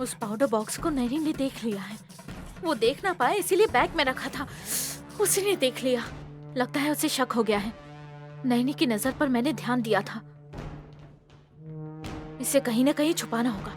उस powder box को नैनी ने देख लिया है। वो देख ना पाए इसीलिए बैग में रखा था। उसी ने देख लिया। लगता है उसे शक हो गया है। नैनी की नजर पर मैंने ध्यान दिया था। इसे कहीं ना कहीं छुपाना होगा।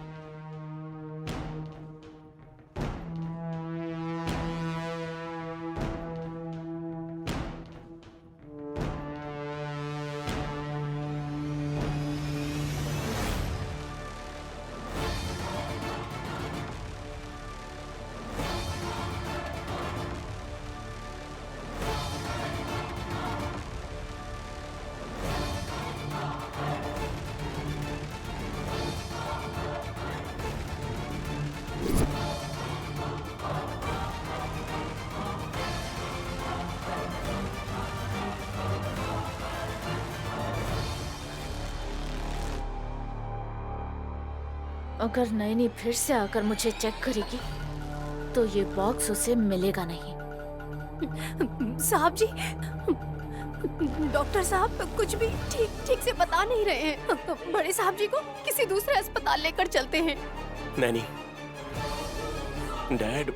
अगर नैनी फिर से आकर मुझे चेक करेगी तो ये बॉक्स उसे मिलेगा नहीं। साहब जी, डॉक्टर साहब कुछ भी ठीक से बता नहीं रहे हैं। बड़े साहब जी को किसी दूसरे अस्पताल लेकर चलते हैं। नैनी, डैड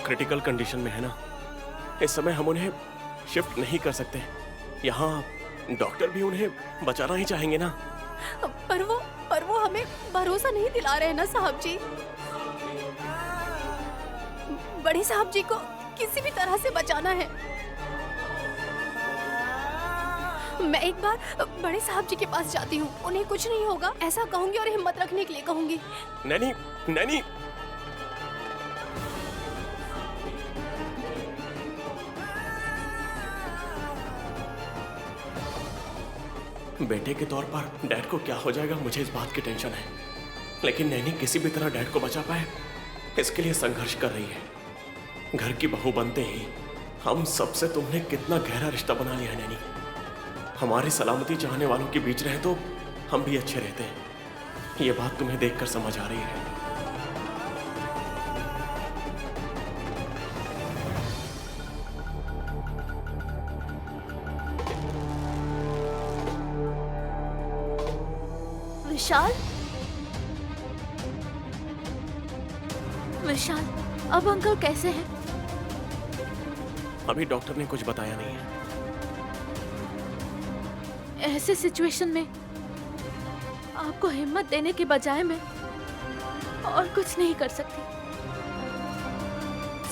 क्रिटिकल कंडीशन में है ना। इस समय हम उन्हें शिफ्ट नहीं कर सकते। यहाँ डॉक्टर भी उन्हें बचाना ही चाहेंगे ना। पर वो हमें भरोसा नहीं दिला रहे हैं ना साहब जी। बड़े साहब जी को किसी भी तरह से बचाना है। मैं एक बार बड़े साहब जी के पास जाती हूँ, उन्हें कुछ नहीं होगा ऐसा कहूंगी और हिम्मत रखने के लिए कहूंगी। नैनी, नैनी, बेटे के तौर पर डैड को क्या हो जाएगा मुझे इस बात की टेंशन है। लेकिन नैनी किसी भी तरह डैड को बचा पाए इसके लिए संघर्ष कर रही है। घर की बहू बनते ही हम सबसे तुमने कितना गहरा रिश्ता बना लिया है नैनी। हमारी सलामती चाहने वालों के बीच रहे तो हम भी अच्छे रहते हैं। ये बात तुम्हें देखकर समझ आ रही है। विशाल, विशाल, अब अंकल कैसे हैं? अभी डॉक्टर ने कुछ बताया नहीं है। ऐसे सिचुएशन में आपको हिम्मत देने के बजाय मैं और कुछ नहीं कर सकती।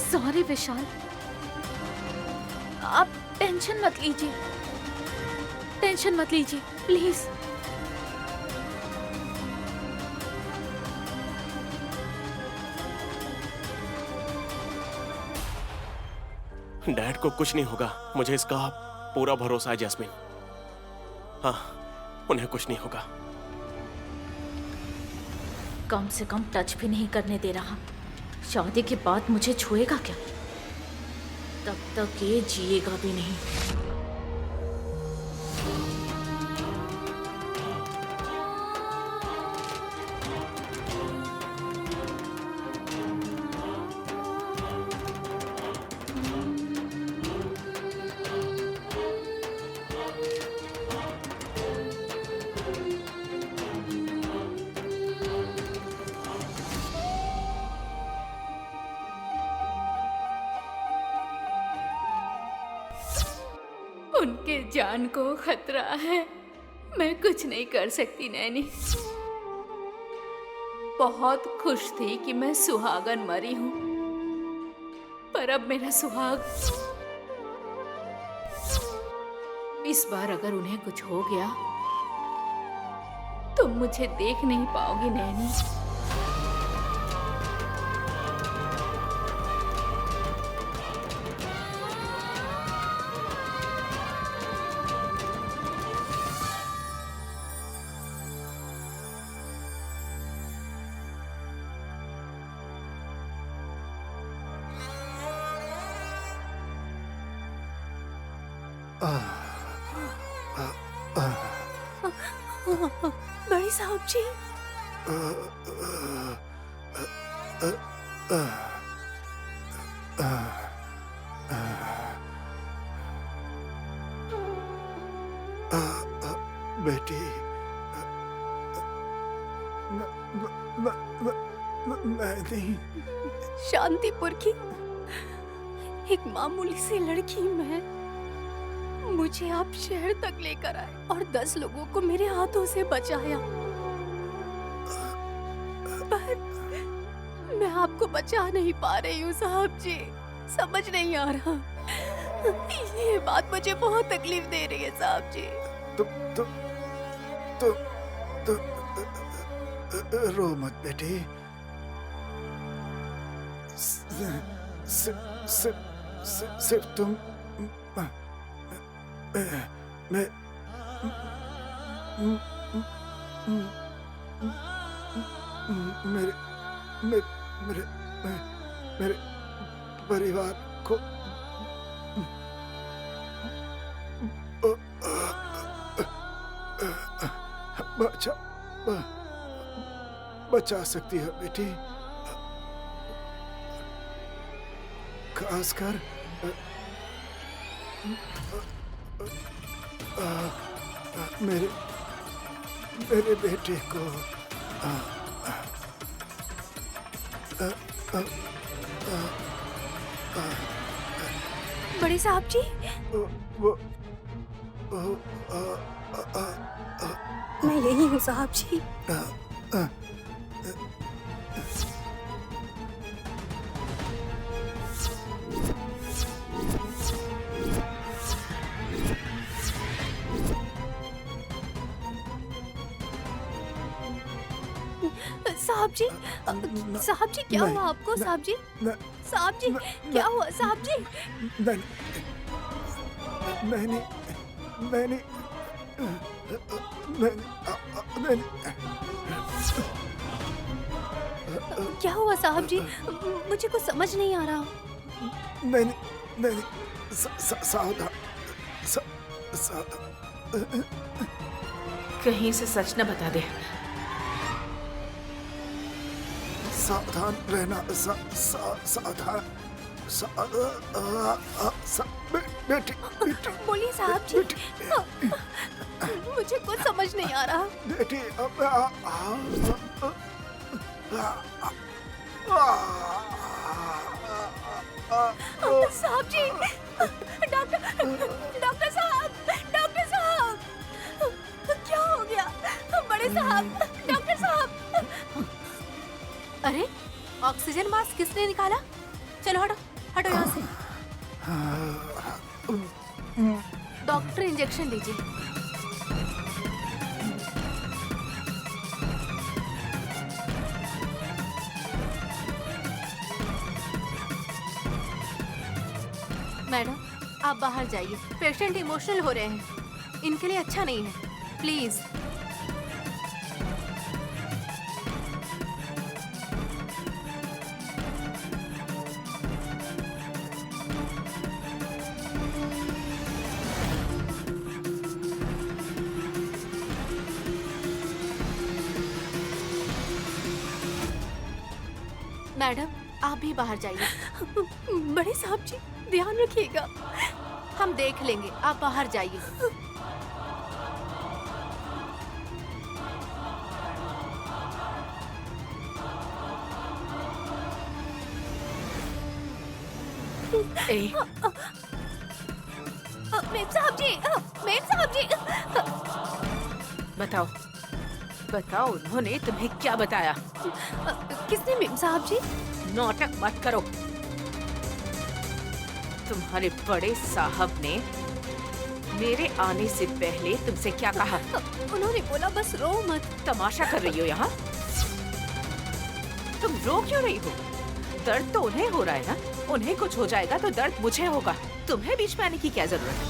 सॉरी विशाल, आप टेंशन मत लीजिए, टेंशन मत लीजिए प्लीज। डैड को कुछ नहीं होगा, मुझे इसका पूरा भरोसा है जैस्मिन। हाँ, उन्हें कुछ नहीं होगा। कम से कम टच भी नहीं करने दे रहा। शादी के बाद मुझे छुएगा क्या? तब तक ये जिएगा भी नहीं। उनके जान को खतरा है। मैं कुछ नहीं कर सकती नैनी। बहुत खुश थी कि मैं सुहागन मरी हूँ, पर अब मेरा सुहाग। इस बार अगर उन्हें कुछ हो गया तो मुझे देख नहीं पाओगी नैनी। बड़े साहब जी, बेटी, मैं नहीं। शांतिपुर की एक मामूली सी लड़की मैं। मुझे आप शहर तक लेकर आए और 10 लोगों को मेरे हाथों से बचाया, पर मैं आपको बचा नहीं पा रही हूँ साहब जी। समझ नहीं आ रहा। ये बात मुझे बहुत तकलीफ दे रही है साहब जी। तो रो मत बेटे। सिर्फ तुम मैं मेरे परिवार को बचा सकती है बेटी। खासकर मेरे बेटे को। बड़े साहब जी, मैं यही हूँ साहब जी। साहब जी क्या हुआ आपको? साहब जी, साहब जी क्या हुआ? साहब जी क्या हुआ साहब जी? मुझे कुछ समझ नहीं आ रहा। नहीं, सावधान। कहीं से सच न बता दे। सावधान रहना। सावधान। बेटी बोलिए साहब जी। मुझे कुछ समझ नहीं आ रहा। बेटी साहब जी, डॉक्टर साहब, क्या हो गया? बड़े साहब, डॉक्टर साहब। अरे ऑक्सीजन मास्क किसने निकाला? चलो हटो यहाँ से। डॉक्टर इंजेक्शन दीजिए। मैडम आप बाहर जाइए। पेशेंट इमोशनल हो रहे हैं, इनके लिए अच्छा नहीं है, प्लीज। मैडम आप भी बाहर जाइए। बड़े साहब जी ध्यान रखिएगा। हम देख लेंगे, आप बाहर जाइए। मेम साहब जी, बताओ उन्होंने तुम्हें क्या बताया? किसने मेम साहब जी? नाटक मत करो। तुम्हारे बड़े साहब ने मेरे आने से पहले तुमसे क्या कहा? उन्होंने बोला बस रो मत। तमाशा कर रही हो यहाँ? तुम रो क्यों रही हो? दर्द तो उन्हें हो रहा है ना। उन्हें कुछ हो जाएगा तो दर्द मुझे होगा। तुम्हें बीच में आने की क्या जरूरत है?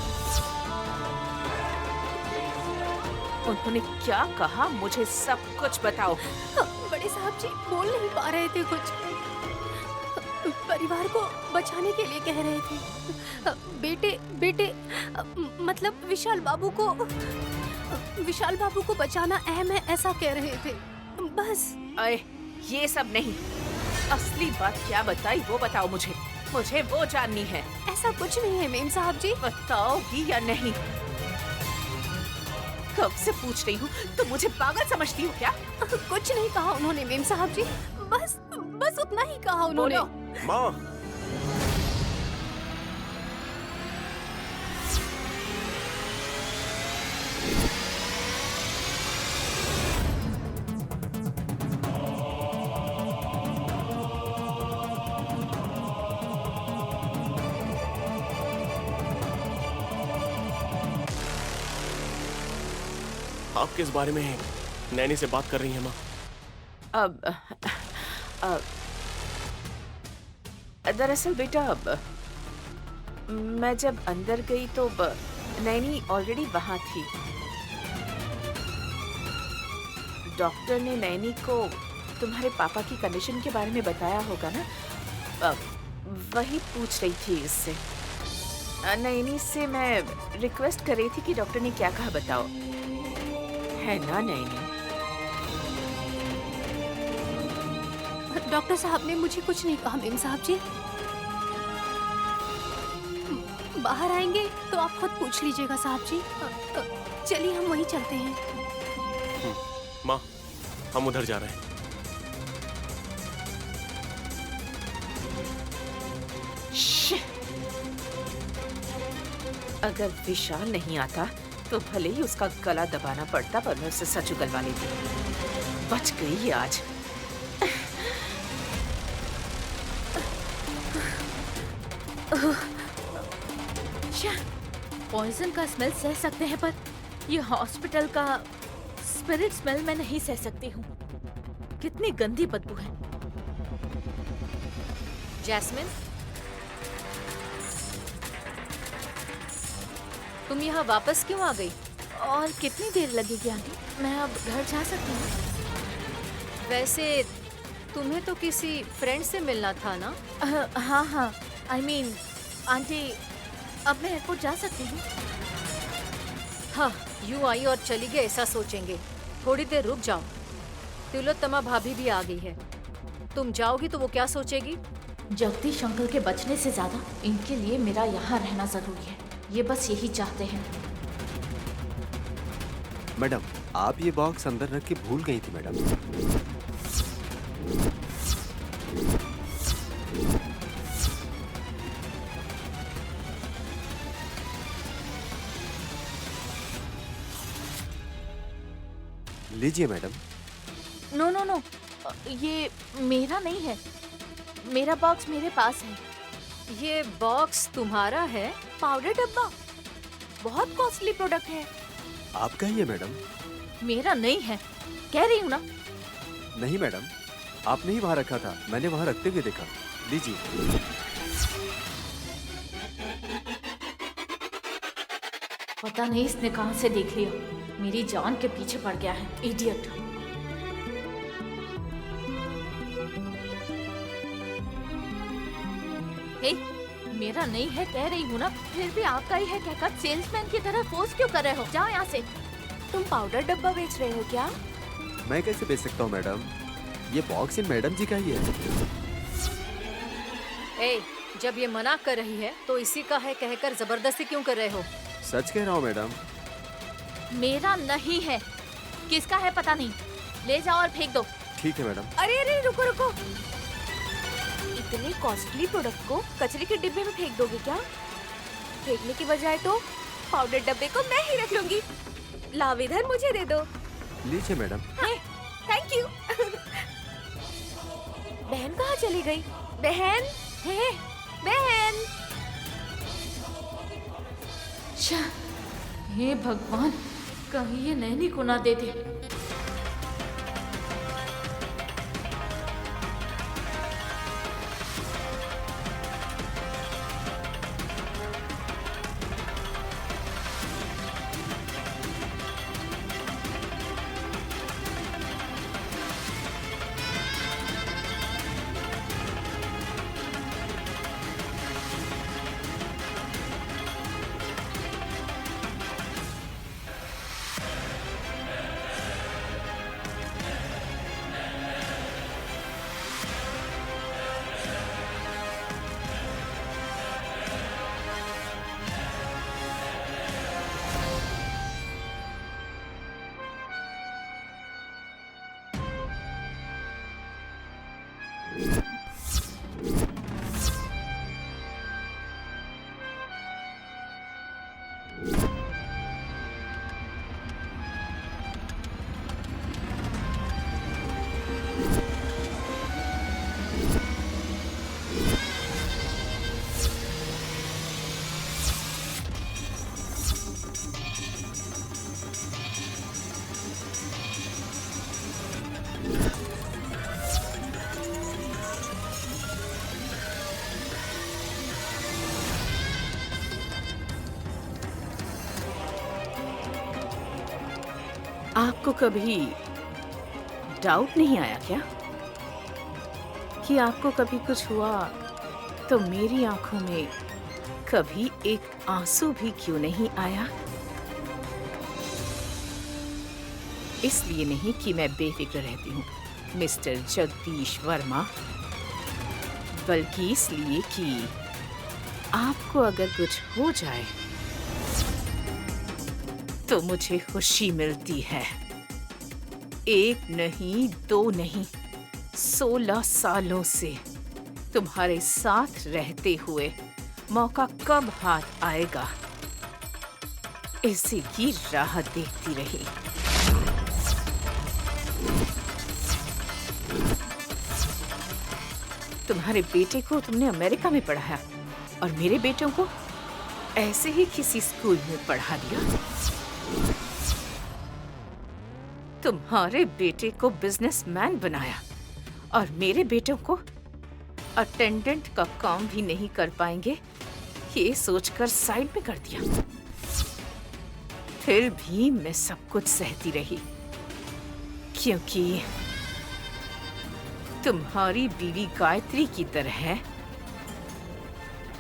उन्होंने क्या कहा मुझे सब कुछ बताओ। बड़े साहब जी बोल नहीं पा रहे थे कुछ। परिवार को बचाने के लिए कह रहे थे। बेटे मतलब विशाल बाबू को बचाना अहम है, ऐसा कह रहे थे बस। अरे ये सब नहीं, असली बात क्या बताई वो बताओ मुझे वो जाननी है। ऐसा कुछ नहीं है मेम साहब जी। बताओगी या नहीं? कब से पूछ रही हूँ, तुम मुझे पागल समझती हो क्या? कुछ नहीं कहा उन्होंने मेम साहब जी, बस बस उतना ही कहा उन्होंने। बोलो। माँ, आप किस बारे में नैनी से बात कर रही हैं माँ? अब दरअसल बेटा, अब मैं जब अंदर गई तो नैनी ऑलरेडी वहां थी। डॉक्टर ने नैनी को तुम्हारे पापा की कंडीशन के बारे में बताया होगा ना, वही पूछ रही थी इससे। नैनी से मैं रिक्वेस्ट कर रही थी कि डॉक्टर ने क्या कहा बताओ, है ना नैनी? डॉक्टर साहब ने मुझे कुछ नहीं कहा मेम साहब जी। बाहर आएंगे तो आप खुद पूछ लीजिएगा साहब जी। चलिए हम वहीं चलते हैं। माँ, हम उधर जा रहे हैं। अगर विशाल नहीं आता तो भले ही उसका गला दबाना पड़ता, पर मैं उससे सच उगलवा लेती। बच गई ये आज। पॉइजन का स्मेल सह सकते हैं, पर ये हॉस्पिटल का स्पिरिट स्मेल मैं नहीं सह सकती हूँ। कितनी गंदी बदबू है। जैस्मिन, तुम यहाँ वापस क्यों आ गई? और कितनी देर लगेगी आंटी? मैं अब घर जा सकती हूँ? वैसे तुम्हें तो किसी फ्रेंड से मिलना था ना? हाँ हाँ, I mean, आंटी, अब मैं एयरपोर्ट जा सकती हूँ? हाँ, यूं आई और चली गई ऐसा सोचेंगे। थोड़ी देर रुक जाओ। तिलोत्तमा भाभी भी आ गई है। तुम जाओगी तो वो क्या सोचेगी? जगदीश अंकल के बचने से ज्यादा इनके लिए मेरा यहाँ रहना जरूरी है। ये बस यही चाहते हैं। मैडम, आप ये बॉक्स अंदर रख के भूल गई थी मैडम। लीजिए मैडम। नो नो नो, ये मेरा नहीं है। मेरा बॉक्स मेरे पास है। ये बॉक्स तुम्हारा है? पाउडर डब्बा बहुत कॉस्टली प्रोडक्ट है। आपका ही है मैडम। मेरा नहीं है, कह रही हूँ ना। नहीं मैडम, आपने ही वहाँ रखा था, मैंने वहाँ रखते हुए देखा। लीजिए। पता नहीं इसने कहां से देख लिया। मेरी जान के पीछे पड़ गया है, इडियट। हे, मेरा नहीं है कह रही हूँ ना, फिर भी आपका ही है कहकर सेल्समैन की तरह फोर्स क्यों कर रहे हो? जाओ यहाँ से। तुम पाउडर डब्बा बेच रहे हो क्या? मैं कैसे बेच सकता हूँ मैडम, ये बॉक्स इन मैडम जी का ही है। ए, जब ये मना कर रही है तो इसी का है कहकर जबरदस्ती क्यों कर रहे हो? सच कह रहा हूँ मैडम। मेरा नहीं है, किसका है पता नहीं। ले जाओ और फेंक दो। ठीक है मैडम। अरे अरे रुको रुको, इतने कॉस्टली प्रोडक्ट को कचरे के डिब्बे में फेंक दोगे क्या? फेंकने की बजाय तो पाउडर डब्बे को मैं ही रख लूंगी। लाव इधर, मुझे दे दो। लीजिए मैडम। Thank you. बहन कहाँ चली गई? बहन, हे बहन। हे भगवान, कहीं ये नैनी को ना दे दे। आपको कभी डाउट नहीं आया क्या कि आपको कभी कुछ हुआ तो मेरी आंखों में कभी एक आंसू भी क्यों नहीं आया? इसलिए नहीं कि मैं बेफिक्र रहती हूँ मिस्टर जगदीश वर्मा, बल्कि इसलिए कि आपको अगर कुछ हो जाए तो मुझे खुशी मिलती है। एक नहीं, दो नहीं, 16 सालों से तुम्हारे साथ रहते हुए मौका कब हाथ आएगा, इसी की राह देखती रही। तुम्हारे बेटे को तुमने अमेरिका में पढ़ाया और मेरे बेटों को ऐसे ही किसी स्कूल में पढ़ा दिया। तुम्हारे बेटे को बिजनेसमैन बनाया और मेरे बेटों को अटेंडेंट का काम भी नहीं कर पाएंगे ये सोचकर साइड में कर दिया। फिर भी मैं सब कुछ सहती रही क्योंकि तुम्हारी बीवी गायत्री की तरह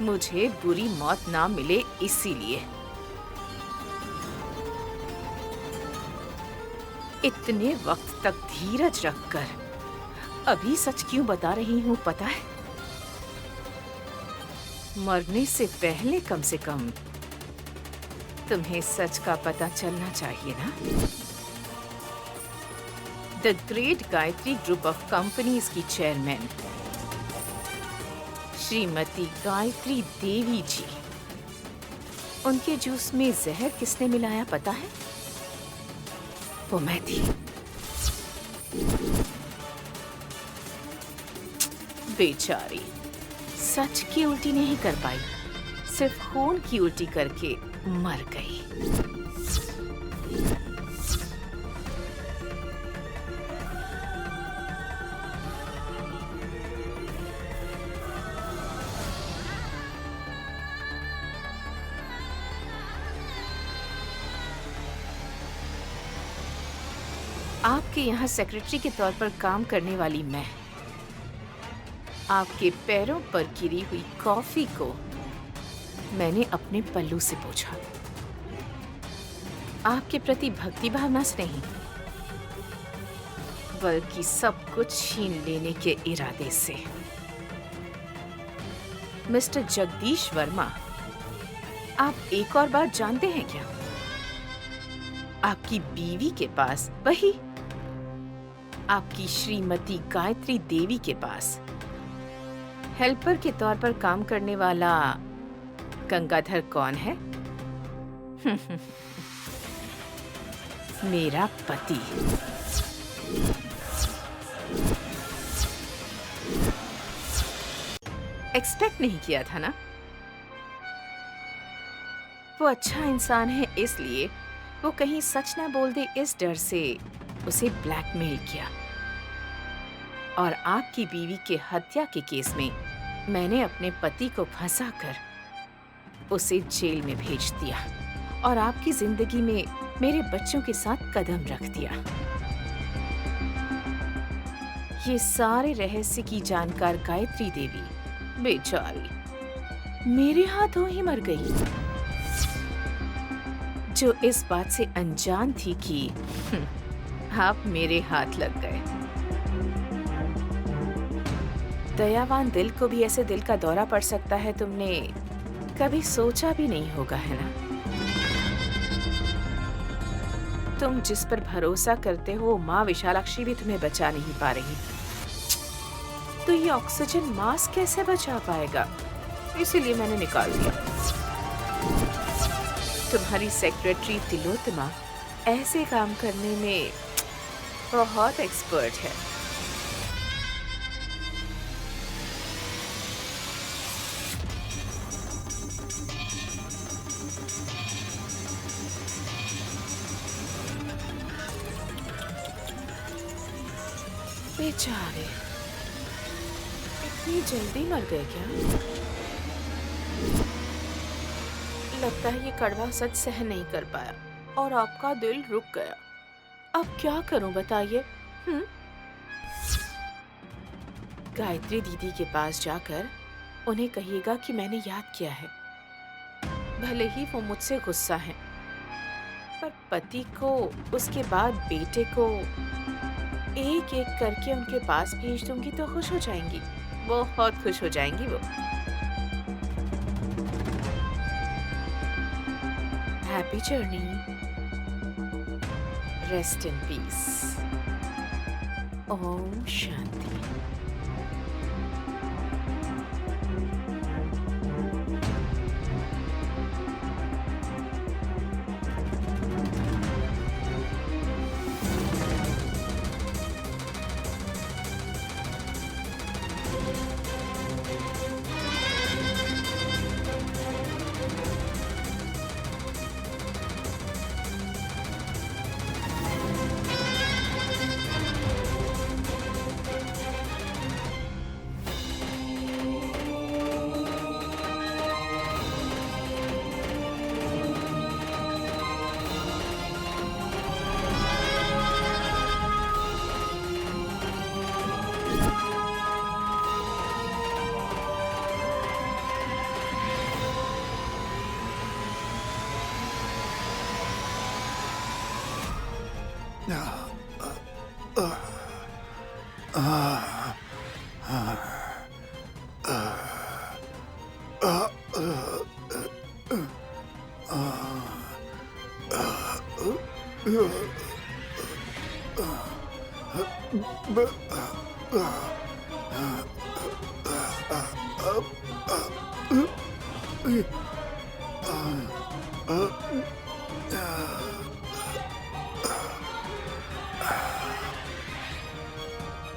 मुझे बुरी मौत ना मिले, इसीलिए। इतने वक्त तक धीरज रखकर अभी सच क्यों बता रही हूँ पता है? मरने से पहले कम से कम तुम्हें सच का पता चलना चाहिए ना। The great Gayatri group of companies की चेयरमैन श्रीमती गायत्री देवी जी, उनके जूस में जहर किसने मिलाया पता है? वो मैं थी। बेचारी सच की उल्टी नहीं कर पाई, सिर्फ खून की उल्टी करके मर गई। आपके यहाँ सेक्रेटरी के तौर पर काम करने वाली मैं आपके पैरों पर गिरी हुई कॉफी को मैंने अपने पल्लू से पोंछा। आपके प्रति भक्ति भावना से नहीं, बल्कि सब कुछ छीन लेने के इरादे से। मिस्टर जगदीश वर्मा, आप एक और बात जानते हैं क्या? आपकी बीवी के पास, वही आपकी श्रीमती गायत्री देवी के पास हेल्पर के तौर पर काम करने वाला गंगाधर कौन है? मेरा पति। एक्सपेक्ट नहीं किया था ना? वो अच्छा इंसान है इसलिए वो कहीं सच ना बोल दे, इस डर से उसे ब्लैकमेल किया। और आपकी बीवी के हत्या के केस में मैंने अपने पति को फंसाकर उसे जेल में भेज दिया और आपकी जिंदगी में मेरे बच्चों के साथ कदम रख दिया। ये सारे रहस्य की जानकार गायत्री देवी बेचारी मेरे हाथों ही मर गई, जो इस बात से अनजान थी कि आप मेरे हाथ लग गए। दयावान दिल को भी ऐसे दिल का दौरा पड़ सकता है, तुमने कभी सोचा भी नहीं होगा, है ना? तुम जिस पर भरोसा करते हो माँ विशालाक्षी भी तुम्हें बचा नहीं पा रही, तो ये ऑक्सीजन मास्क कैसे बचा पाएगा? इसीलिए मैंने निकाल दिया। तुम्हारी सेक्रेटरी तिलोत्तमा ऐसे काम करने में बहुत एक्सपर्ट है। बेचारे इतनी जल्दी मर गए क्या? लगता है ये कड़वा सच सहन नहीं कर पाया और आपका दिल रुक गया। अब क्या करूं बताइए? गायत्री दीदी के पास जाकर उन्हें कहिएगा कि मैंने याद किया है। भले ही वो मुझसे गुस्सा हैं, पर पति को, उसके बाद बेटे को एक एक करके उनके पास भेज दूंगी तो खुश हो जाएंगी, बहुत खुश हो जाएंगी वो। Happy journey, rest in peace, ओम शांति।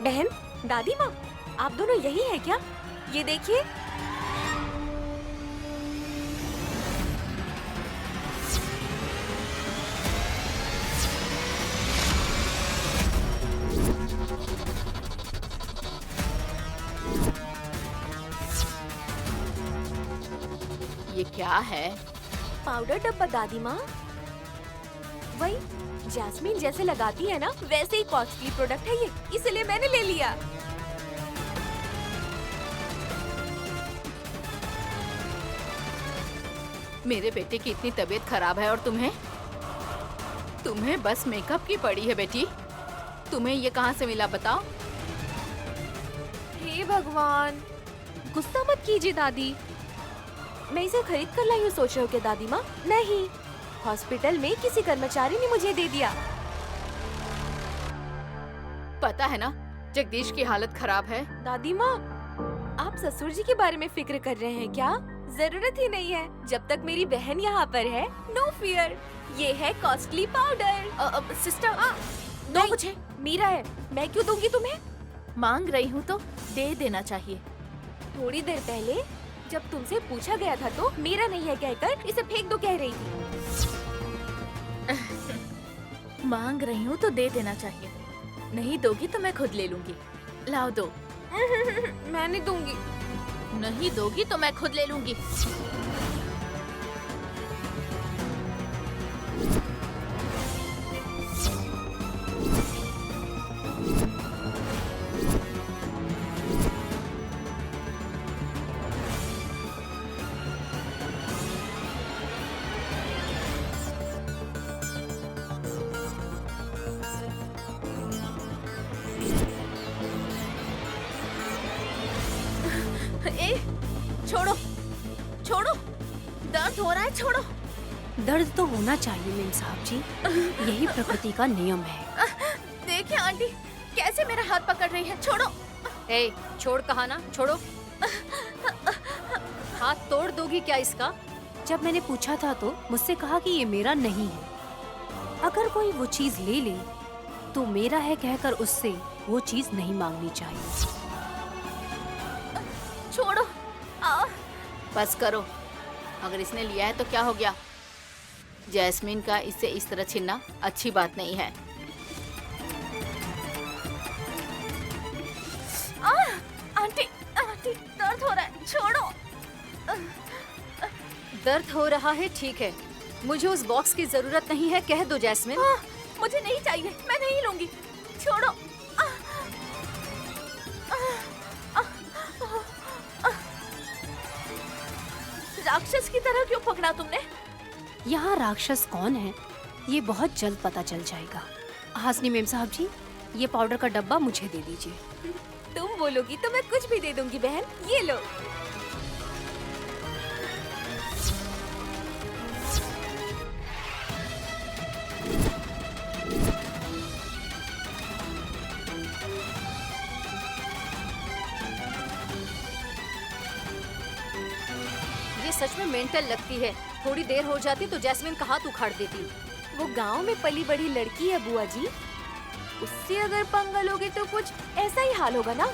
बहन, दादी माँ, आप दोनों यही है क्या? ये देखिए। ये क्या है? पाउडर डब्बा दादी माँ। वही जैस्मीन जैसे लगाती है ना, वैसे ही कॉस्टली प्रोडक्ट है ये, इसलिए मैंने ले लिया। मेरे बेटे की इतनी तबीयत खराब है और तुम्हें बस मेकअप की पड़ी है बेटी। तुम्हें ये कहाँ से मिला बताओ? हे भगवान, गुस्सा मत कीजिए दादी। मैं इसे खरीद कर लाई हूँ सोच रहे हो क्या दादी माँ? नहीं, हॉस्पिटल में किसी कर्मचारी ने मुझे दे दिया। पता है ना जगदीश की हालत खराब है। दादी माँ, आप ससुर जी के बारे में फिक्र कर रहे हैं क्या? जरूरत ही नहीं है, जब तक मेरी बहन यहाँ पर है, नो फियर। ये है कॉस्टली पाउडर। सिस्टर दो मुझे। मीरा है, मैं क्यों दूंगी तुम्हें? मांग रही हूँ तो दे देना चाहिए। थोड़ी देर पहले जब तुमसे पूछा गया था तो मेरा नहीं है कहकर इसे फेंक दो कह रही थी। मांग रही हूँ तो दे देना चाहिए, नहीं दोगी तो मैं खुद ले लूंगी। लाओ दो। मैं नहीं दूंगी। नहीं दोगी तो मैं खुद ले लूंगी। ए, छोड़ो छोड़ो, दर्द हो रहा है, छोड़ो। दर्द तो होना चाहिए मेम साहब जी, यही प्रकृति का नियम है। देखिए आंटी कैसे मेरा हाथ पकड़ रही है, छोड़ो। ए, छोड़ कहा ना, छोड़ो। हाथ तोड़ दोगी क्या इसका? जब मैंने पूछा था तो मुझसे कहा कि ये मेरा नहीं है। अगर कोई वो चीज ले ले तो मेरा है कहकर उससे वो चीज नहीं मांगनी चाहिए। छोड़ो। बस करो, अगर इसने लिया है तो क्या हो गया? जैस्मीन का इससे इस तरह छीनना अच्छी बात नहीं है। आंटी आंटी दर्द हो रहा है, छोड़ो। दर्द हो रहा है, ठीक है, मुझे उस बॉक्स की जरूरत नहीं है, कह दो जैस्मिन। मुझे नहीं चाहिए, मैं नहीं लूंगी, छोड़ो। राक्षस की तरह क्यों पकड़ा तुमने? यहाँ राक्षस कौन है ये बहुत जल्द पता चल जाएगा। हासनी मेम साहब जी, ये पाउडर का डब्बा मुझे दे दीजिए। तुम बोलोगी तो मैं कुछ भी दे दूंगी बहन, ये लो। ये सच में मेंटल लगती है। थोड़ी देर हो जाती तो जैस्मिन का हाथ उखाड़ देती। वो गांव में पली बड़ी लड़की है बुआ जी, उससे अगर पंगा लोगे तो कुछ ऐसा ही हाल होगा ना।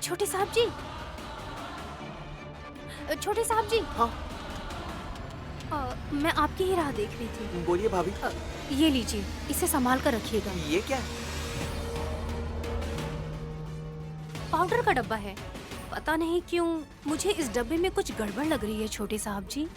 छोटे साहब जी, छोटे साहब जी। हाँ। मैं आपकी ही राह देख रही थी। बोलिए भाभी। ये लीजिए, इसे संभाल कर रखिएगा। ये क्या है? पाउडर का डब्बा है। पता नहीं क्यों मुझे इस डब्बे में कुछ गड़बड़ लग रही है छोटे साहब जी।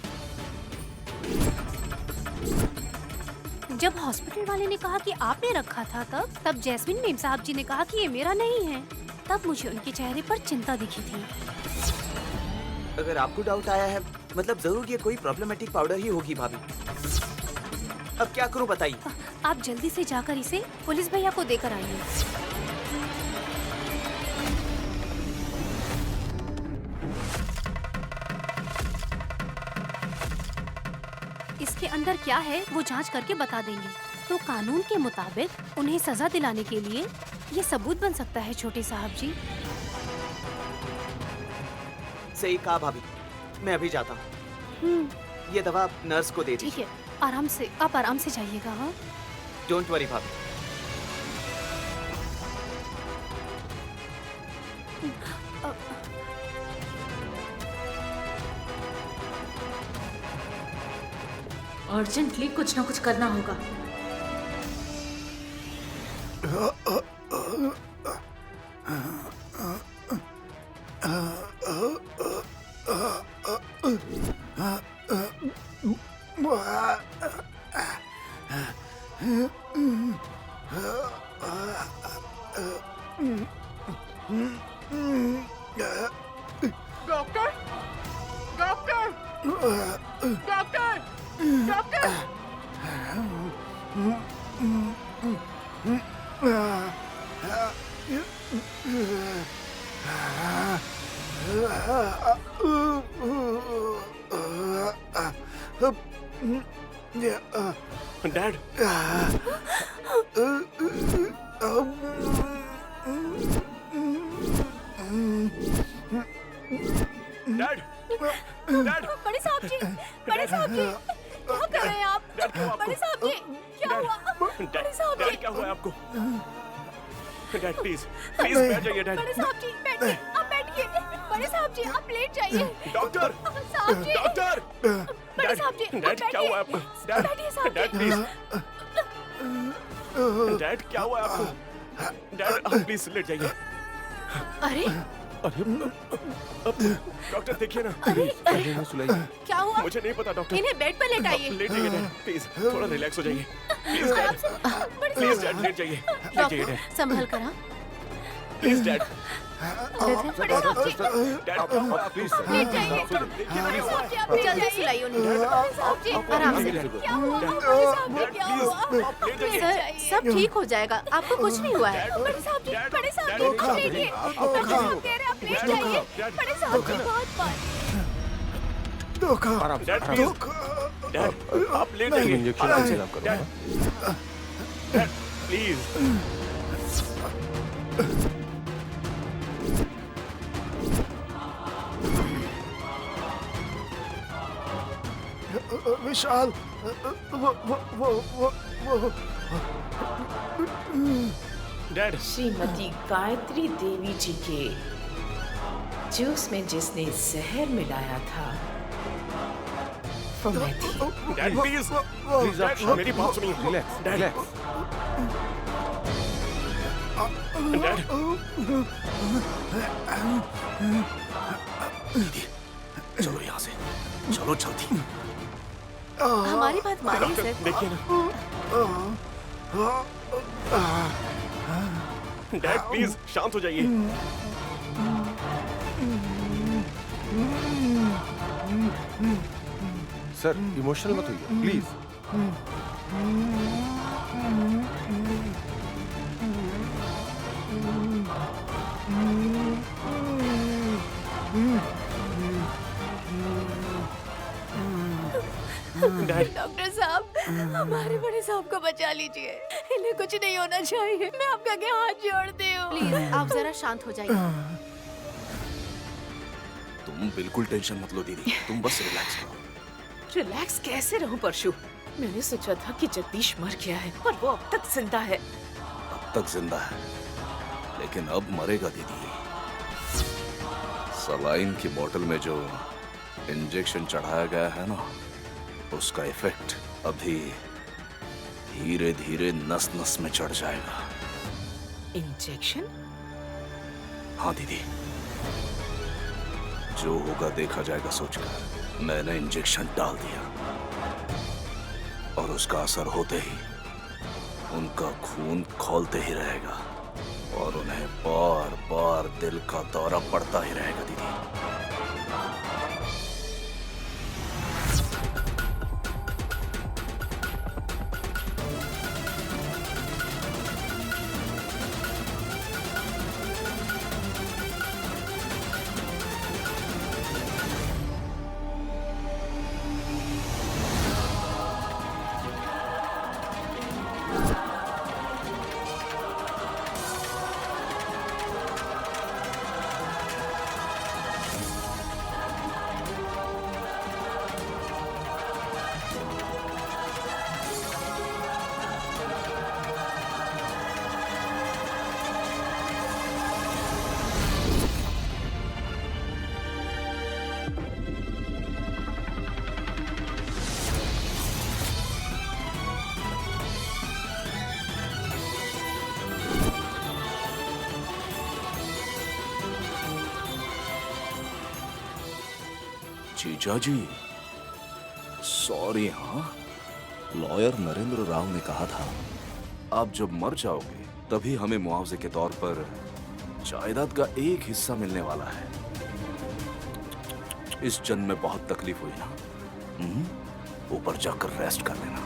जब हॉस्पिटल वाले ने कहा कि आपने रखा था तब जैस्मिन मेम साहब जी ने कहा कि ये मेरा नहीं है। तब मुझे उनके चेहरे पर चिंता दिखी थी। अगर आपको डाउट आया है मतलब जरूर ये कोई प्रॉब्लमेटिक पाउडर ही होगी भाभी। अब क्या करूं बताइए। आप जल्दी से जाकर इसे पुलिस भैया को देकर आइए। इसके अंदर क्या है वो जांच करके बता देंगे। तो कानून के मुताबिक उन्हें सजा दिलाने के लिए ये सबूत बन सकता है छोटे साहब जी। सही कहा भाभी, मैं अभी जाता हूँ। ये दवा आप नर्स को दे ठीक दीजिए। है, आप आराम से जाइएगा। हाँ, डोंट वरी भाभी। अर्जेंटली कुछ ना कुछ करना होगा। Doctor doctor doctor doctor dad, dad, dad, बड़े साहब जी, बड़े साहब जी, क्या कर रहे हैं आप? डैड, क्यों आपको? बड़े साहब जी, क्या हुआ? बड़े साहब डैड, जी, क्या हुआ है आपको? डैड प्लीज प्लीज बैठ जाइए डैड। बड़े साहब जी, बैठिए, आप बैठिए। बड़े साहब जी, आप लेट जाइए। डॉक्टर, साहब जी, डॉक्टर, बड़े साहब जी, डैड क्या हुआ है आपको? डैड, बैठिए साहब डैड जी। प्लीज, डैड क्या हुआ है आपको? डैड आप प्लीज लेट जाइए। अरे डॉक्टर देखिए ना। क्या हुआ? मुझे नहीं पता डॉक्टर। इन्हें बेड पर लेटाइए। लेट जाइए डैड प्लीज, थोड़ा रिलैक्स हो जाइए प्लीज डैड, प्लीज डैड लेट जाइए, लेट जाइए डैड संभल कर। हाँ, प्लीज डैड, बड़े साहब जी, डैड प्लीज लेट जाइए। बड़े साहब जी, आप लेट जल्दी जाइए। सुलाइए उन्हें। बड़े साहब जी, आराम से। क्या हुआ? बड़े साहब जी, क्या हुआ? सर, सब ठीक हो जाएगा, आपको कुछ नहीं हुआ है। बड़े साहब जी, बड़े साहब जी, आप लेटिए। डॉक्टर साहब कह रहे हैं आप लेट जाइए। बड़े साहब जी, बहुत बात। धोखा डैड प्लीज, डैड आप लेट जाइए। इंजेक्शन डैड, डैड प्लीज, विशाल वो डैड श्रीमती गायत्री देवी जी के जूस में जिसने जहर मिलाया था वो मैं थी। डैड प्लीज प्लीज मेरी बात सुनिए। Relax dad relax. डैड चलो यहाँ से, चलो जल्दी। हमारी बात मानिए डॉक्टर सर। देखिए ना। डैड प्लीज शांत हो जाइए। सर इमोशनल मत होइए प्लीज। डैड डॉक्टर साहब, हमारे बड़े साहब को बचा लीजिए। इन्हें कुछ नहीं होना चाहिए। मैं आपके आगे हाथ जोड़ती हूँ। प्लीज आप जरा शांत हो जाइए। तुम बिल्कुल टेंशन मत लो दीदी, तुम बस रिलैक्स करो। रिलैक्स कैसे रहूं परशु? मैंने सोचा था कि जगदीश मर गया है पर वो अब तक जिंदा है। अब तक जिंदा है लेकिन अब मरेगा दीदी। सलाइन की बोतल में जो इंजेक्शन चढ़ाया गया है ना, उसका इफेक्ट अभी धीरे धीरे नस नस में चढ़ जाएगा। इंजेक्शन? हाँ दीदी, जो होगा देखा जाएगा सोचकर मैंने इंजेक्शन डाल दिया और उसका असर होते ही उनका खून खौलते ही रहेगा और उन्हें बार बार दिल का दौरा पड़ता ही रहेगा दीदी। जीजा जी सॉरी। हाँ, लॉयर नरेंद्र राव ने कहा था आप जब मर जाओगे तभी हमें मुआवजे के तौर पर जायदाद का एक हिस्सा मिलने वाला है। इस जन्म में बहुत तकलीफ हुई ना, ऊपर जाकर रेस्ट कर लेना।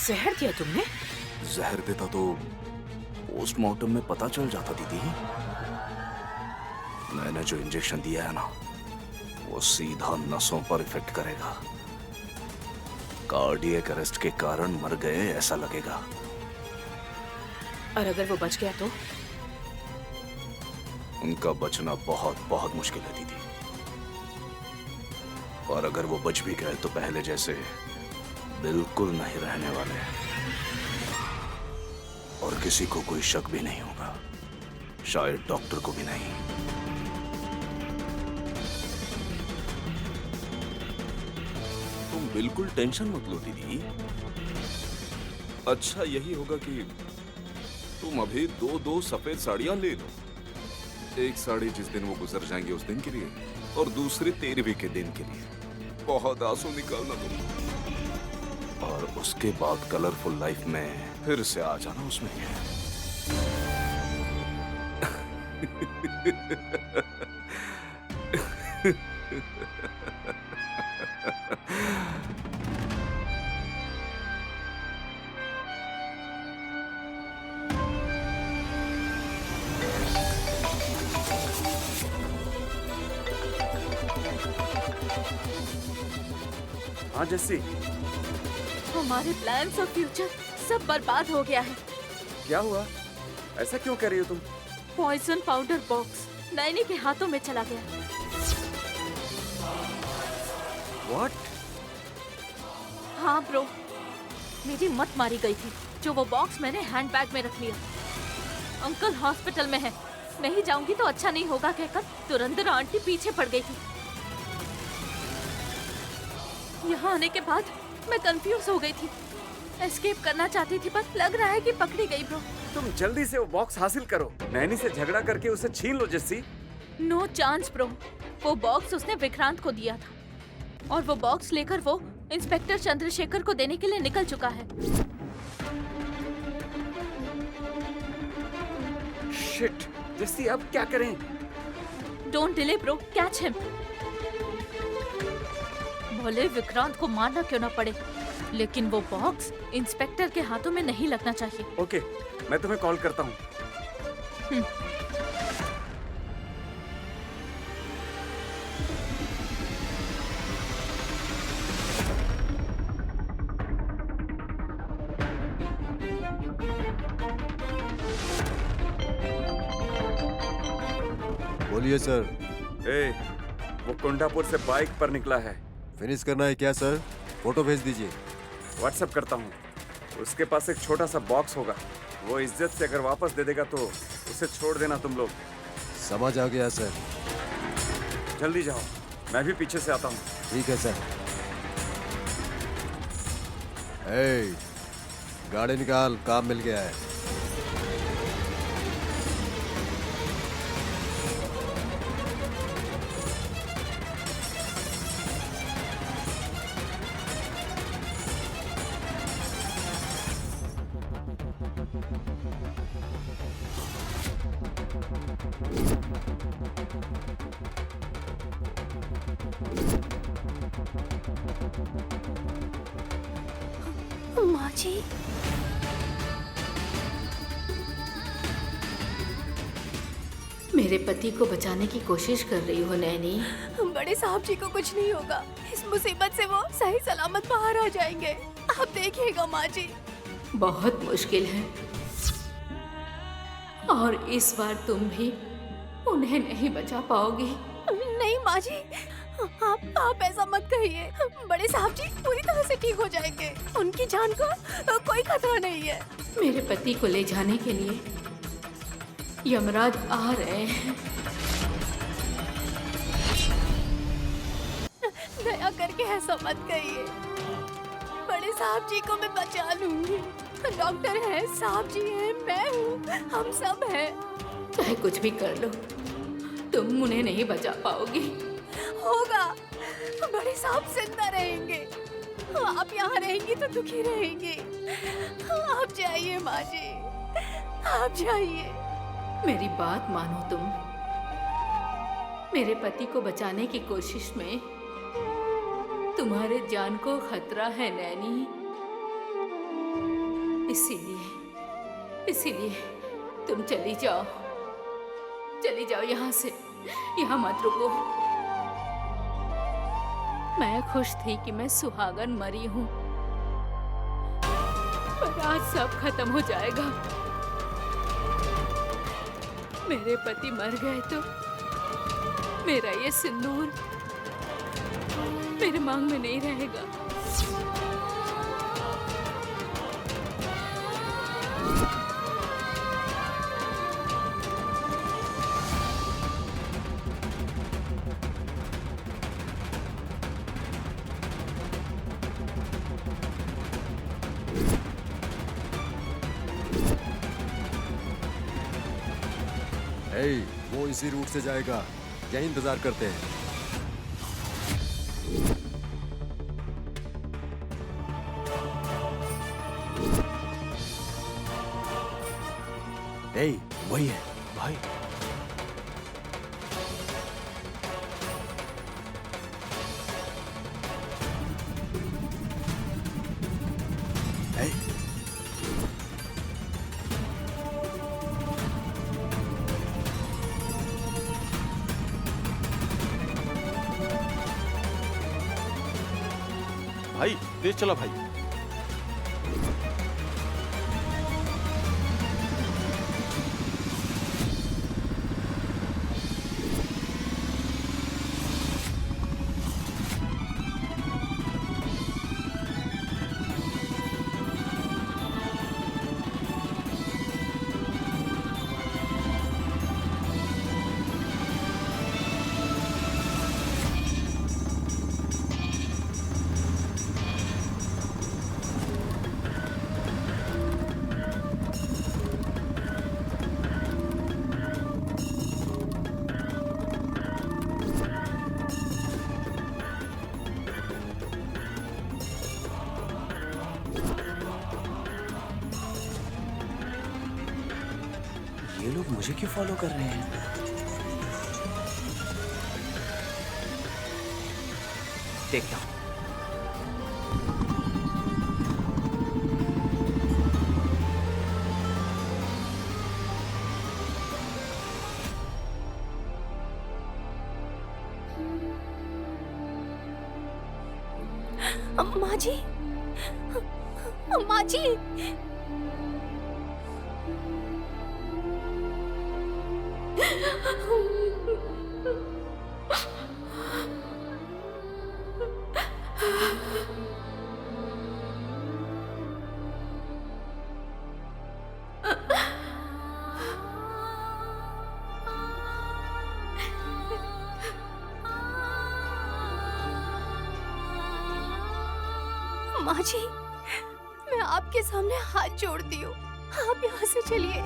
जहर दिया तुमने? जहर देता तो पोस्टमार्टम में पता चल जाता दीदी। मैंने जो इंजेक्शन दिया है ना, वो सीधा नसों पर इफेक्ट करेगा। कार्डियक अरेस्ट के कारण मर गए ऐसा लगेगा। और अगर वो बच गया तो? उनका बचना बहुत बहुत मुश्किल है दीदी। और अगर वो बच भी गए तो पहले जैसे बिल्कुल नहीं रहने वाले और किसी को कोई शक भी नहीं होगा, शायद डॉक्टर को भी नहीं। तुम बिल्कुल टेंशन मत लो दीदी। अच्छा यही होगा कि तुम अभी दो सफेद साड़ियां ले लो। एक साड़ी जिस दिन वो गुजर जाएंगे उस दिन के लिए और दूसरी 13वीं के दिन के लिए। बहुत आंसू निकालना तुम और उसके बाद कलरफुल लाइफ में फिर से आ जाना उसमें क्या है। हाँ जस्सी, हमारे प्लान्स और फ्यूचर सब बर्बाद हो गया है। क्या हुआ? ऐसा क्यों कर रही हो तुम? पॉइजन पाउडर बॉक्स नैनी के हाथों में चला गया। What? हाँ ब्रो, मेरी मत मारी गई थी। जो वो बॉक्स मैंने हैंडबैग में रख लिया। अंकल हॉस्पिटल में है, नहीं जाऊंगी तो अच्छा नहीं होगा कहकर तुरंत आंटी पीछे पड़ गई थी। यहाँ आने के बाद मैं कंफ्यूज हो गई थी। एस्केप करना चाहती थी पर लग रहा है कि पकड़ी गई ब्रो। तुम जल्दी से वो बॉक्स हासिल करो। नैनी से झगड़ा करके उसे छीन लो जस्सी। No chance bro. वो बॉक्स उसने विक्रांत को दिया था और वो बॉक्स लेकर वो इंस्पेक्टर चंद्रशेखर को देने के लिए निकल चुका है। शिट, जस्सी अब क्या करें? Don't delay bro, catch him. भले विक्रांत को मारना क्यों ना पड़े, लेकिन वो बॉक्स इंस्पेक्टर के हाथों में नहीं लगना चाहिए। ओके, मैं तुम्हें कॉल करता हूँ। बोलिए सर। ए, वो कुंडापुर से बाइक पर निकला है। फिनिश करना है क्या सर? फोटो भेज दीजिए। व्हाट्सएप करता हूँ। उसके पास एक छोटा सा बॉक्स होगा। वो इज्जत से अगर वापस दे देगा तो उसे छोड़ देना तुम लोग। समझ आ गया सर। जल्दी जाओ, मैं भी पीछे से आता हूँ। ठीक है सर। ए, गाड़ी निकाल, काम मिल गया है। माँ जी, मेरे पति को बचाने की कोशिश कर रही हो नैनी। बड़े साहब जी को कुछ नहीं होगा। इस मुसीबत से वो सही सलामत बाहर आ जाएंगे। आप देखिएगा माँ जी। बहुत मुश्किल है और इस बार तुम भी उन्हें नहीं बचा पाओगी। नहीं माँ जी, आप ऐसा मत कहिए। बड़े साहब जी पूरी तरह से ठीक हो जाएंगे। उनकी जान को कोई खतरा नहीं है। मेरे पति को ले जाने के लिए यमराज आ रहे हैं। दया करके ऐसा मत कहिए। बड़े साहब जी को मैं बचा लूंगी। डॉक्टर है, साहब जी है, मैं हूँ, हम सब हैं। चाहे कुछ भी कर लो, तुम उन्हें नहीं बचा पाओगी। होगा, बड़े साहब जिंदा रहेंगे। आप यहाँ रहेंगी तो दुखी रहेंगी। आप जाइए माँ जी, आप जाइए। मेरी बात मानो तुम। मेरे पति को बचाने की कोशिश में तुम्हारे जान को खतरा है नैनी। इसीलिए तुम चली जाओ यहाँ से। यहाँ मत रुको। मैं खुश थी कि मैं सुहागन मरी हूँ, पर आज सब खत्म हो जाएगा। मेरे पति मर गए तो मेरा ये सिंदूर मेरे मांग में नहीं रहेगा। वो इसी रूट से जाएगा। यहीं इंतजार करते हैं। वही है भाई। तेज चला भाई। ये लोग मुझे क्यों फॉलो कर रहे हैं? देखता हूं। माँ जी, माँ जी, माँ जी, मैं आपके सामने हाथ जोड़ती हूँ, आप यहाँ से चलिए।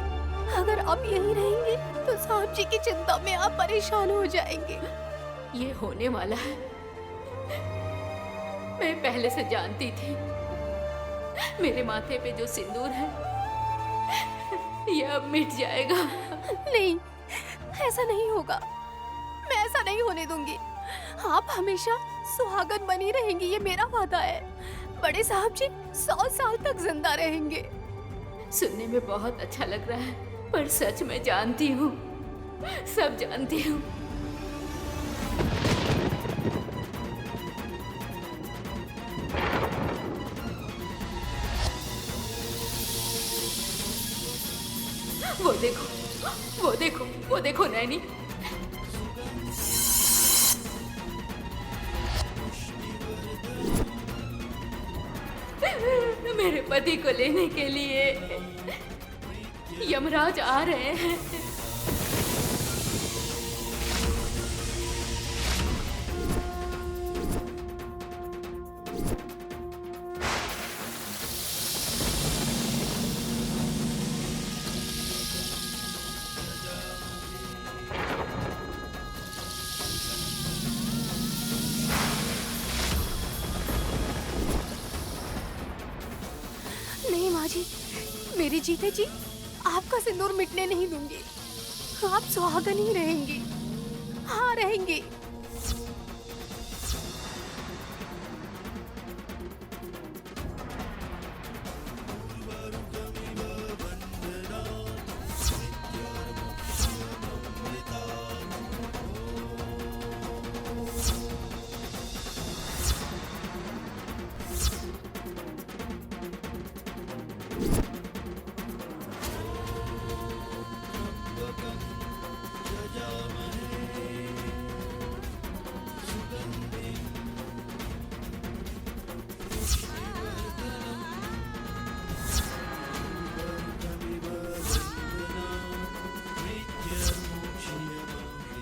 अगर आप यहीं रहेंगे तो साहब जी की चिंता में आप परेशान हो जाएंगे। ये होने वाला है, मैं पहले से जानती थी। मेरे माथे पे जो सिंदूर है ये अब मिट जाएगा। नहीं, ऐसा नहीं होगा, मैं ऐसा नहीं होने दूंगी। आप हमेशा सुहागन बनी रहेंगी, ये मेरा वादा है। बड़े साहब जी 100 साल तक जिंदा रहेंगे। सुनने में बहुत अच्छा लग रहा है, पर सच में जानती हूँ, सब जानती हूँ। वो देखो, वो देखो, वो देखो नैनी। मेरे पति को लेने के लिए यमराज आ रहे हैं। नहीं माँ जी, मेरी जीते जी आपका सिंदूर मिटने नहीं दूंगी। आप सुहागन ही रहेंगी। हाँ, रहेंगी।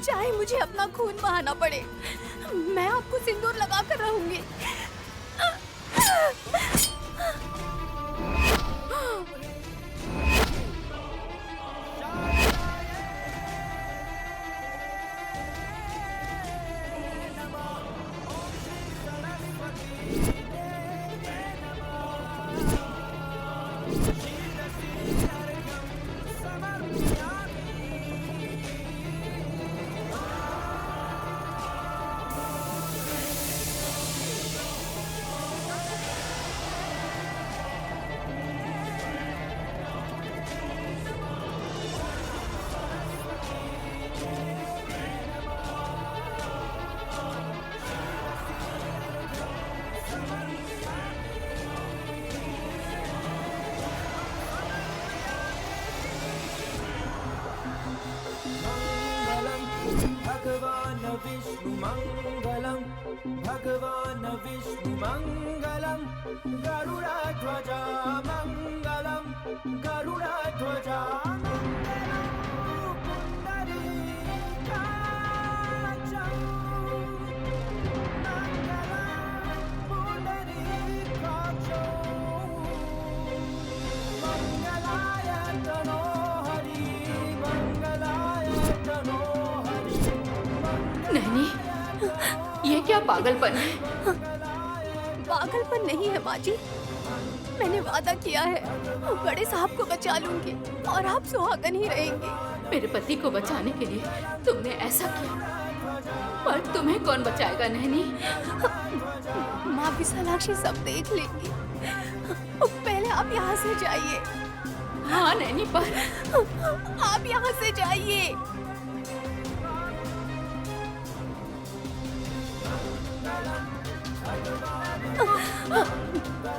चाहे मुझे अपना खून बहाना पड़े, मैं आपको सिंदूर लगा कर रहूंगी। भगवान् विष्णुमङ्गलं भगवान् विष्णुमङ्गलं गरुडध्वजा मङ्गलं गरुडध्वजा मङ्गलं पुण्डरीकाक्षं मङ्गलं पुण्डरीकाक्षं मङ्गलाय तनो हरि मङ्गलाय तनो हरि नैनी, ये क्या पागलपन है? पागलपन नहीं है माँ जी। मैंने वादा किया है बड़े साहब को बचा लूंगी और आप सुहागन ही रहेंगे। मेरे पति को बचाने के लिए तुमने ऐसा किया, पर तुम्हें कौन बचाएगा नैनी? माँ विशालाक्षी सब देख लेंगी। पहले आप यहाँ से जाइए। हाँ नैनी, पर आप यहाँ से जाइए।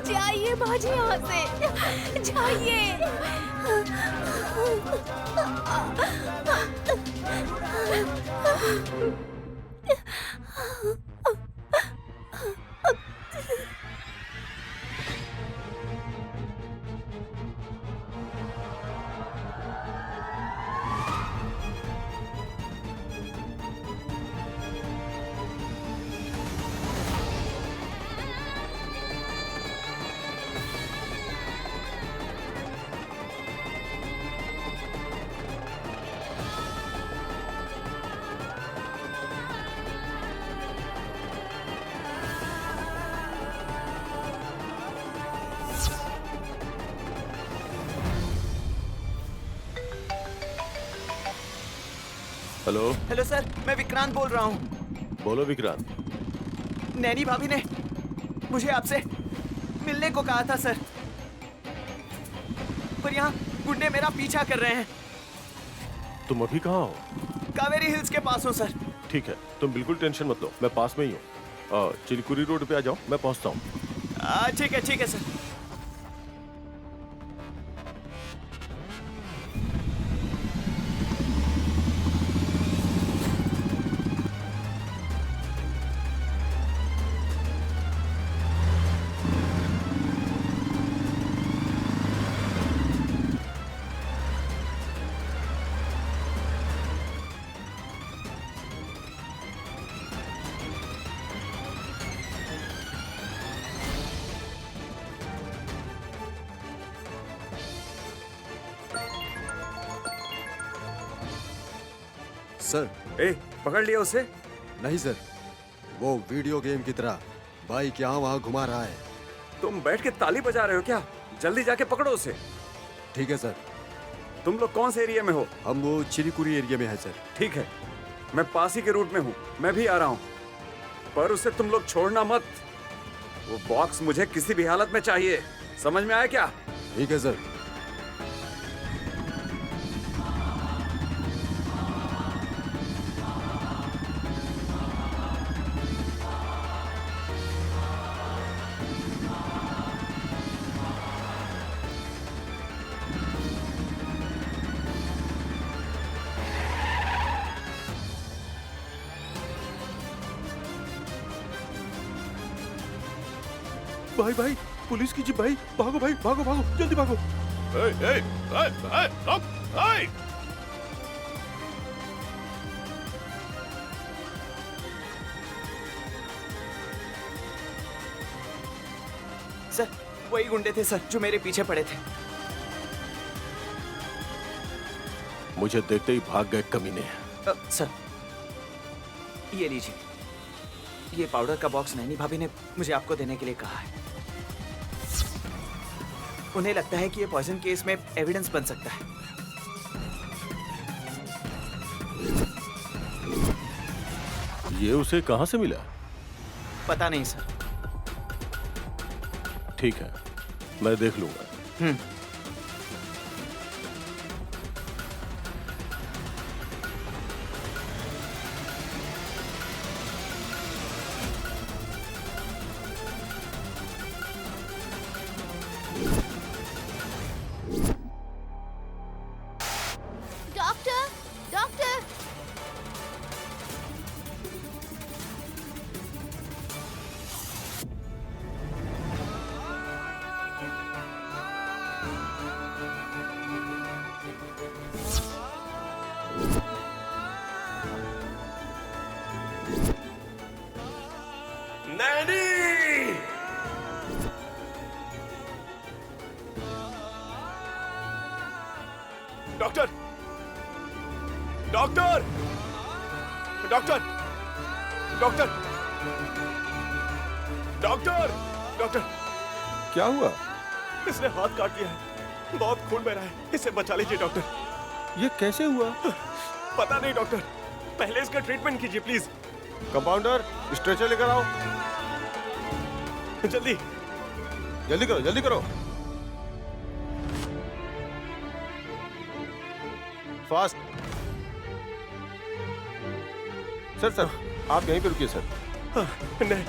जाइए बाजी, यहाँ से जाइए। हेलो हेलो सर, मैं विक्रांत बोल रहा हूँ। बोलो विक्रांत। नैनी भाभी ने मुझे आपसे मिलने को कहा था सर, पर यहाँ गुंडे मेरा पीछा कर रहे हैं। तुम अभी कहाँ हो? कावेरी हिल्स के पास हूँ सर। ठीक है, तुम बिल्कुल टेंशन मत लो, मैं पास में ही हूँ। चिलकुरी रोड पे आ जाओ, मैं पहुँचता हूँ। ठीक है सर। सर। पकड़ लिया उसे? नहीं सर, वो वीडियो गेम की तरह बाइक यहाँ वहाँ घुमा रहा है। तुम बैठ के ताली बजा रहे हो क्या? जल्दी जाके पकड़ो उसे। ठीक है सर। तुम लोग कौन से एरिया में हो? हम वो चिलीकुरी एरिया में है सर। ठीक है, मैं पास ही के रूट में हूँ, मैं भी आ रहा हूँ, पर उसे तुम लोग छोड़ना मत। वो बॉक्स मुझे किसी भी हालत में चाहिए, समझ में आया क्या? ठीक है सर। भाई भाई, पुलिस की जीप भाई, भागो भाई, भागो भागो, जल्दी भागो। सर, वही गुंडे थे सर जो मेरे पीछे पड़े थे। मुझे देखते ही भाग गए कमीने। सर, ये लीजिए, ये पाउडर का बॉक्स नैनी भाभी ने मुझे आपको देने के लिए कहा है। उन्हें लगता है कि ये पॉइजन केस में एविडेंस बन सकता है। ये उसे कहाँ से मिला? पता नहीं सर। ठीक है, मैं देख लूंगा। Doctor doctor doctor doctor doctor doctor क्या हुआ? इसने हाथ काट लिया है, बहुत खून बह रहा है, इसे बचा लीजिए डॉक्टर। ये कैसे हुआ? पता नहीं डॉक्टर, पहले इसका ट्रीटमेंट कीजिए प्लीज। कंपाउंडर, स्ट्रेचर लेकर आओ। जल्दी जल्दी करो, जल्दी करो। फास्ट। सर आप यहीं पे रुकिए सर। नहीं।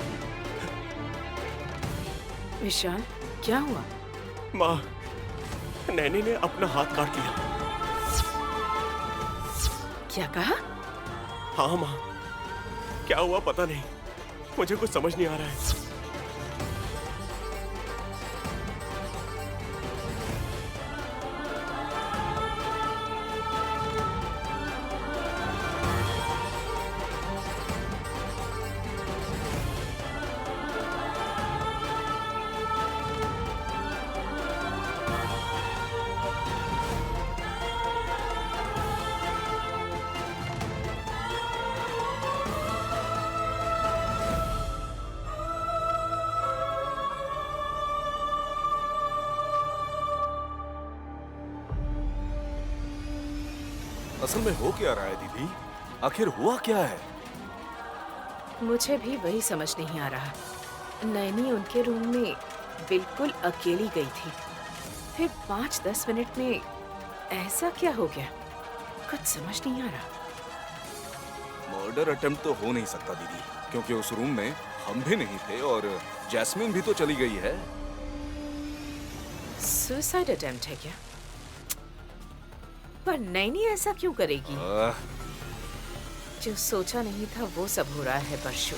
विशाल, क्या हुआ? माँ, नैनी ने अपना हाथ काट लिया। क्या कहा? हाँ माँ, क्या हुआ पता नहीं, मुझे कुछ समझ नहीं आ रहा है। असल में हो क्या रहा है दीदी? आखिर हुआ क्या है? मुझे भी वही समझ नहीं आ रहा। नैनी उनके रूम में बिल्कुल अकेली गई थी, फिर 5-10 मिनट में ऐसा क्या हो गया, कुछ समझ नहीं आ रहा। मर्डर अटेम्प्ट तो हो नहीं सकता दीदी, क्योंकि उस रूम में हम भी नहीं थे और जैस्मिन भी तो चली गई है। सुसाइड अटेम्प्ट है क्या? पर नैनी ऐसा क्यों करेगी? जो सोचा नहीं था वो सब हो रहा है परशु।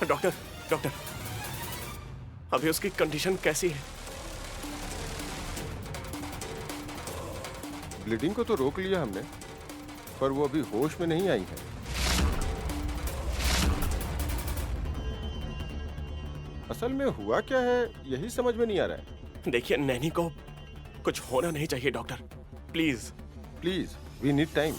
डॉक्टर डॉक्टर, अभी उसकी कंडीशन कैसी है? ब्लीडिंग को तो रोक लिया हमने, पर वो अभी होश में नहीं आई है। असल में हुआ क्या है यही समझ में नहीं आ रहा है। देखिए, नैनी को कुछ होना नहीं चाहिए doctor, please please, we need time.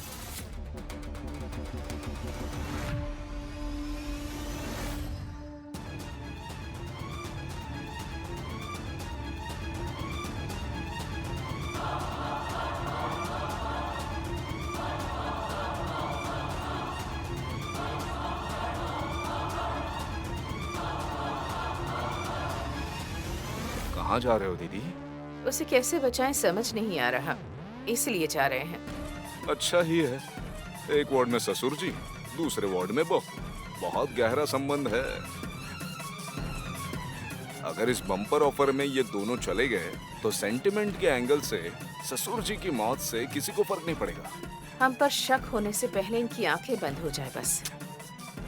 कहाँ जा रहे हो दीदी? उसे कैसे बचाएं समझ नहीं आ रहा, इसलिए जा रहे हैं। अच्छा ही है, एक वार्ड में ससुर जी, दूसरे वार्ड में बहू, बहुत गहरा संबंध है। अगर इस बम्पर ऑफर में ये दोनों चले गए तो सेंटिमेंट के एंगल से ससुर जी की मौत से किसी को फर्क नहीं पड़ेगा। हम पर शक होने से पहले इनकी आंखें बंद हो जाए बस।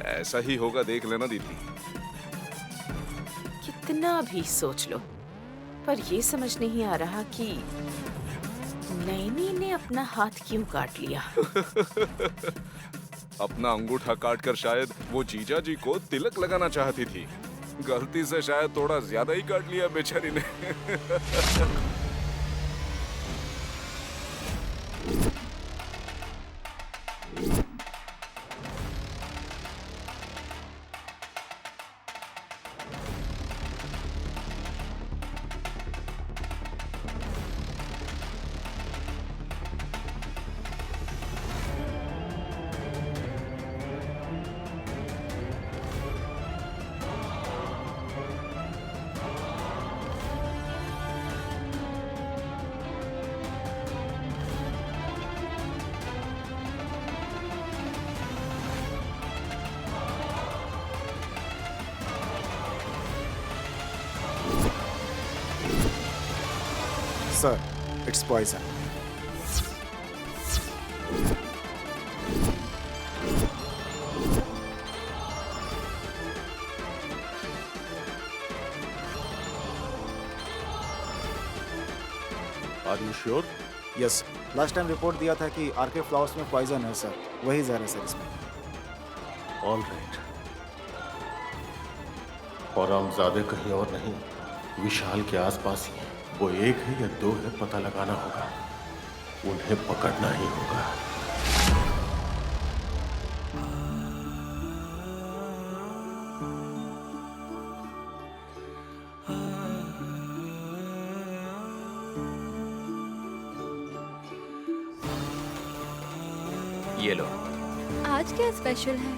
ऐसा ही होगा, देख लेना दीदी। कितना भी सोच लो, पर ये समझ नहीं आ रहा कि नैनी ने अपना हाथ क्यों काट लिया। अपना अंगूठा काटकर शायद वो जीजा जी को तिलक लगाना चाहती थी, गलती से शायद थोड़ा ज्यादा ही काट लिया बेचारी ने। Sir, it's poison. Are you sure? Yes, last time report दिया था कि आरके फ्लावर्स में पॉइजन है सर, वही जहर है सर इसमें। All right. और हम ज्यादा कहीं और नहीं, विशाल के आसपास ही हैं। वो एक है या दो है पता लगाना होगा, उन्हें पकड़ना ही होगा। ये लो। आज क्या स्पेशल है?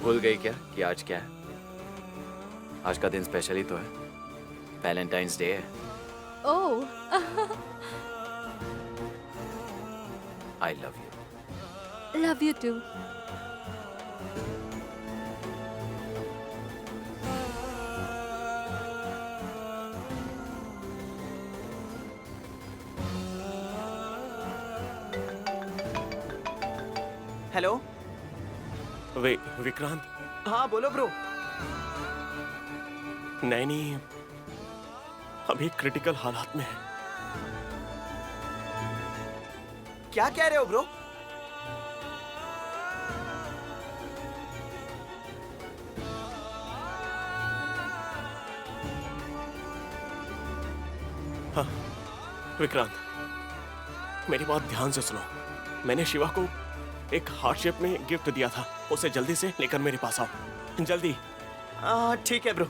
भूल गई क्या कि आज क्या है? आज का दिन स्पेशल ही तो है, वैलेंटाइंस डे है। Oh I love you. Love you too. Hello. Vikrant, हाँ बोलो ब्रो। नैनी अभी क्रिटिकल हालात में है। क्या कह रहे हो ब्रो? हाँ विक्रांत, मेरी बात ध्यान से सुनो। मैंने शिवा को एक हार्ट शेप में गिफ्ट दिया था, उसे जल्दी से लेकर मेरे पास आओ, जल्दी। ठीक है ब्रो।